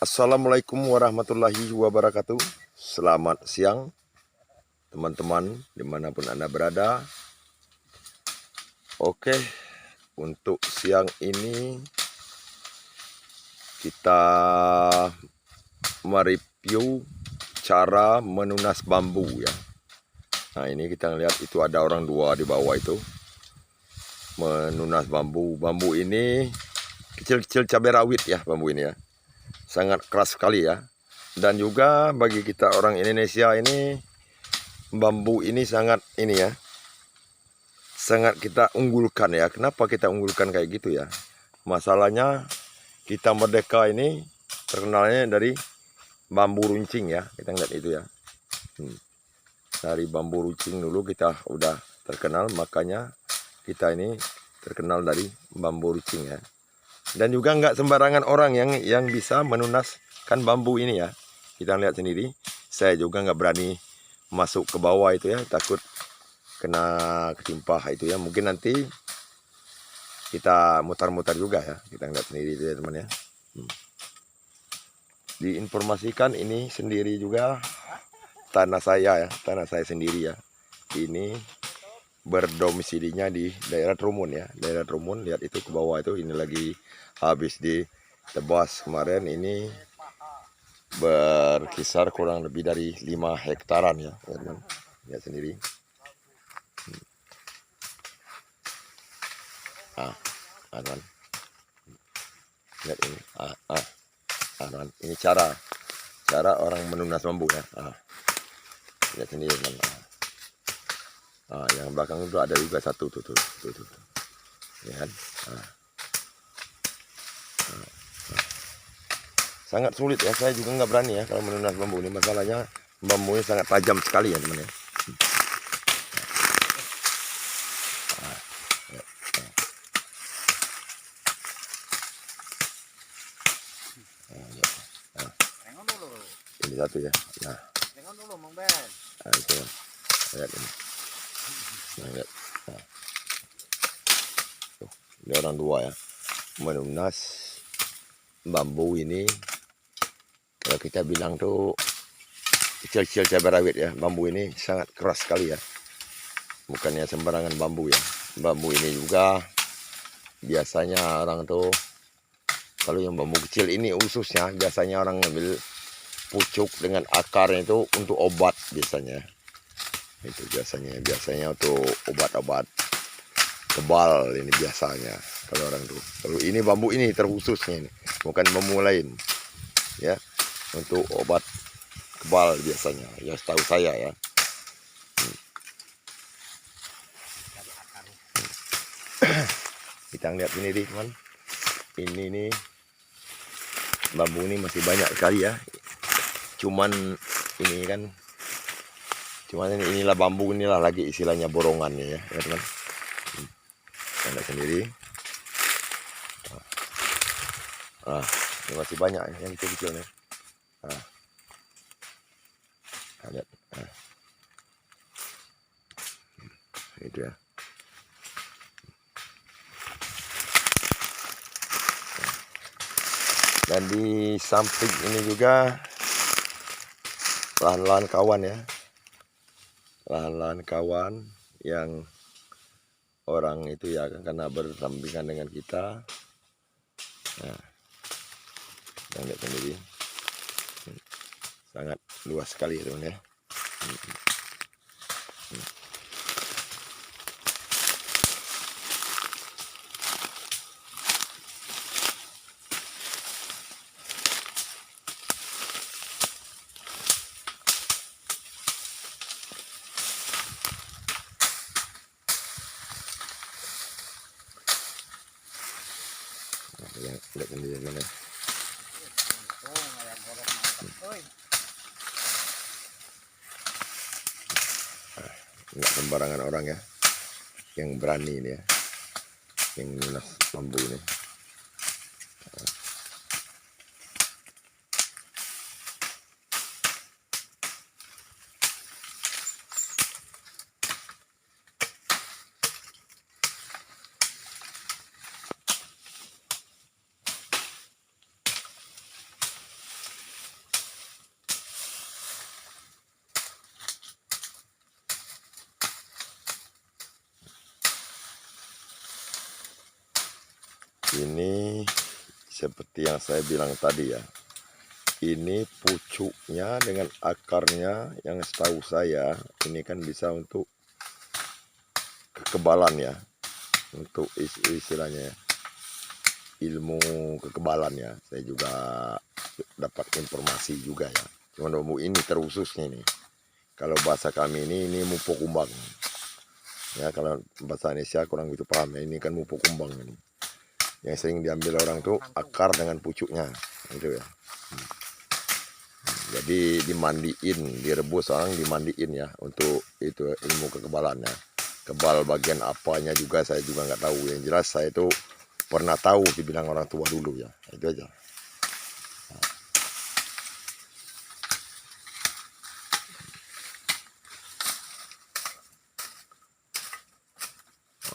Assalamualaikum warahmatullahi wabarakatuh. Selamat siang teman-teman dimanapun Anda berada. Oke, untuk siang ini kita mereview cara menunas bambu ya. Nah ini kita lihat itu ada orang dua di bawah itu menunas bambu. Bambu ini kecil-kecil cabai rawit ya, bambu ini ya. Sangat keras sekali ya. Dan juga bagi kita orang Indonesia ini bambu ini sangat ini ya, sangat kita unggulkan ya. Kenapa kita unggulkan kayak gitu ya? Masalahnya kita merdeka ini terkenalnya dari bambu runcing ya. Kita lihat itu ya. Dari bambu runcing dulu kita udah terkenal, makanya kita ini terkenal dari bambu runcing ya. Dan juga nggak sembarangan orang yang bisa menunaskan bambu ini ya. Kita lihat sendiri. Saya juga nggak berani masuk ke bawah itu ya, takut kena ketimpa itu ya. Mungkin nanti kita mutar-mutar juga ya. Kita lihat sendiri itu ya teman ya. Diinformasikan ini sendiri juga tanah saya ya, tanah saya sendiri ya. Ini berdomisilinya di daerah Trumun ya, daerah Trumun. Lihat itu ke bawah itu, ini lagi habis ditebas kemarin. Ini berkisar kurang lebih dari 5 hektaran ya teman. Lihat sendiri. Teman. Lihat ini. Teman. Ini cara orang menunas bambu ya. Lihat sendiri teman. Yang belakang itu ada juga satu tuh. Ya kan? Sangat sulit ya, saya juga nggak berani ya kalau menunas bambu ini. Masalahnya bambunya sangat tajam sekali ya teman ya. Ini satu ya. Nah itu ya. Lihat ini. Lihat. Tuh, ini orang dua ya menunas bambu ini. Kalau kita bilang tuh kecil-kecil cabai rawit ya, bambu ini sangat keras sekali ya, bukannya sembarangan bambu ya. Bambu ini juga biasanya orang tuh, kalau yang bambu kecil ini khususnya biasanya orang ngambil pucuk dengan akarnya itu untuk obat biasanya. Itu biasanya untuk obat-obat kebal ini biasanya kalau orang tuh. Kalau ini bambu ini terkhususnya ini, bukan bambu lain ya, untuk obat kebal biasanya ya, setahu saya ya. Kita lihat ini nih teman, ini nih bambu ini masih banyak sekali ya. Cuman ini kan, inilah bambu, inilah lagi istilahnya borongannya ya teman. Anda sendiri. Ini masih banyak ya, yang kecil-kecilnya. Lihat. Itu ya. Dan di samping ini juga lahan-lahan kawan ya. Lahan-lahan kawan yang orang itu ya, karena berdampingan dengan kita. Nah, yang lihat sendiri. Sangat luas sekali ya teman ya. Yang lihat sendiri mana. Nggak sembarangan orang ya yang berani ini ya, yang menunas bambu ini. seperti yang saya bilang tadi ya, ini pucuknya dengan akarnya yang setahu saya ini kan bisa untuk kekebalan ya, untuk istilahnya ilmu kekebalan ya. Saya juga dapat informasi juga ya. Cuman bambu ini terususnya nih, kalau bahasa kami ini mupo kumbang ya, kalau bahasa Indonesia kurang gitu paham ya. Ini kan mupo kumbang ini yang sering diambil orang tuh akar dengan pucuknya gitu ya. Jadi dimandiin, direbus, orang dimandiin ya, untuk itu ilmu kekebalannya. Kebal bagian apanya juga saya juga nggak tahu. Yang jelas saya itu pernah tahu dibilang orang tua dulu ya, itu aja.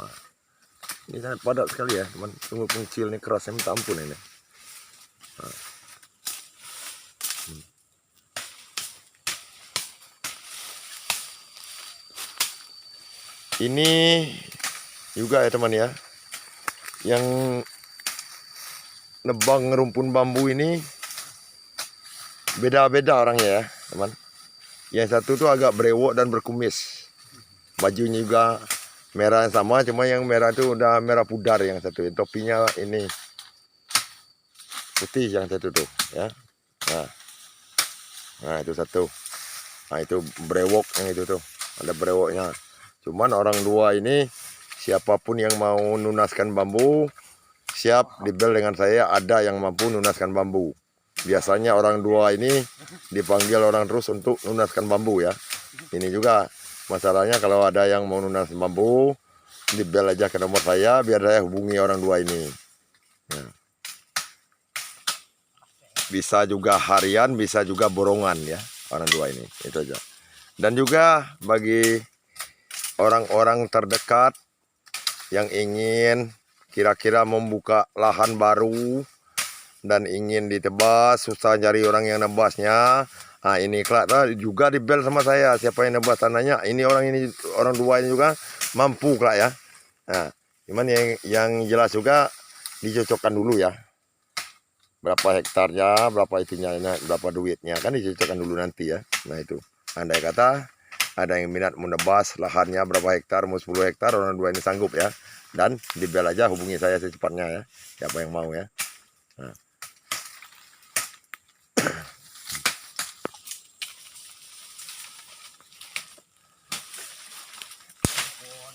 Wah, ini sangat padat sekali ya teman. Tunggu pengcil ini kerasnya minta ampun ini. Nah. Ini juga ya teman ya, yang nebang rumpun bambu ini beda-beda orangnya ya teman. Yang satu tuh agak brewok dan berkumis, bajunya juga merah yang sama, cuma yang merah itu udah merah pudar yang satu. Topinya ini putih yang satu tuh ya. Nah itu satu. Nah itu brewok yang itu tuh, ada brewoknya. Cuman orang dua ini siapapun yang mau nunaskan bambu siap dibel dengan saya, ada yang mampu nunaskan bambu. Biasanya orang dua ini dipanggil orang terus untuk nunaskan bambu ya. Ini juga masalahnya kalau ada yang mau nunas bambu, dibel aja ke nomor saya biar saya hubungi orang dua ini. Nah. Bisa juga harian, bisa juga borongan ya orang dua ini, itu aja. Dan juga bagi orang-orang terdekat yang ingin kira-kira membuka lahan baru dan ingin ditebas, susah cari orang yang nebasnya. Nah ini kelak juga dibel sama saya, siapa yang nebas tanahnya. Ini orang dua ini juga mampu kelak ya. Nah, cuman yang jelas juga dicocokkan dulu ya. Berapa hektarnya, berapa itunya, berapa duitnya kan dicocokkan dulu nanti ya. Nah itu, andai kata ada yang minat menebas lahannya berapa hektar, mau 10 hektar, orang dua ini sanggup ya. Dan dibel aja, hubungi saya secepatnya ya, siapa yang mau ya. Nah.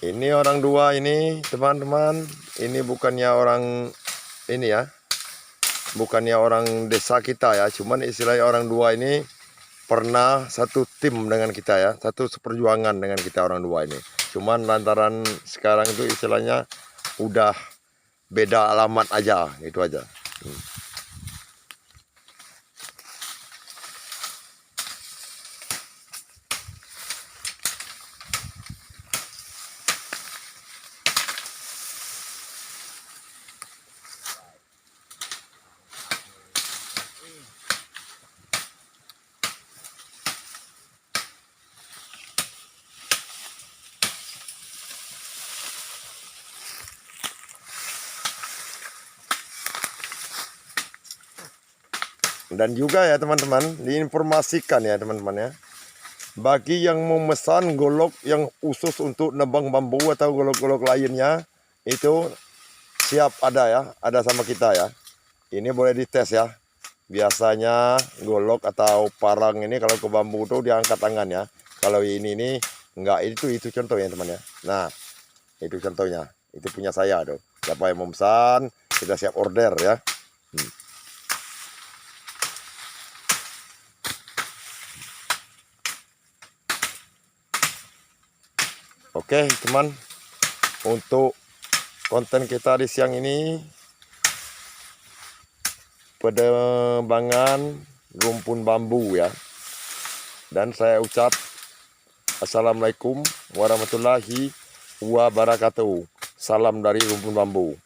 Ini orang dua ini teman-teman, ini bukannya orang ini ya, bukannya orang desa kita ya, cuman istilahnya orang dua ini pernah satu tim dengan kita ya, satu seperjuangan dengan kita orang dua ini. Cuman lantaran sekarang itu istilahnya udah beda alamat aja, gitu aja. Dan juga ya teman-teman, diinformasikan ya teman-teman ya, bagi yang memesan golok yang khusus untuk nebang bambu atau golok-golok lainnya, itu siap ada ya, ada sama kita ya. Ini boleh dites ya. Biasanya golok atau parang ini kalau ke bambu tuh diangkat tangan ya. Kalau ini enggak, itu contohnya teman ya. Nah itu contohnya, itu punya saya tuh. Siapa yang memesan kita siap order ya. Oke teman, untuk konten kita di siang ini penebangan rumpun bambu ya. Dan saya ucap assalamualaikum warahmatullahi wabarakatuh. Salam dari rumpun bambu.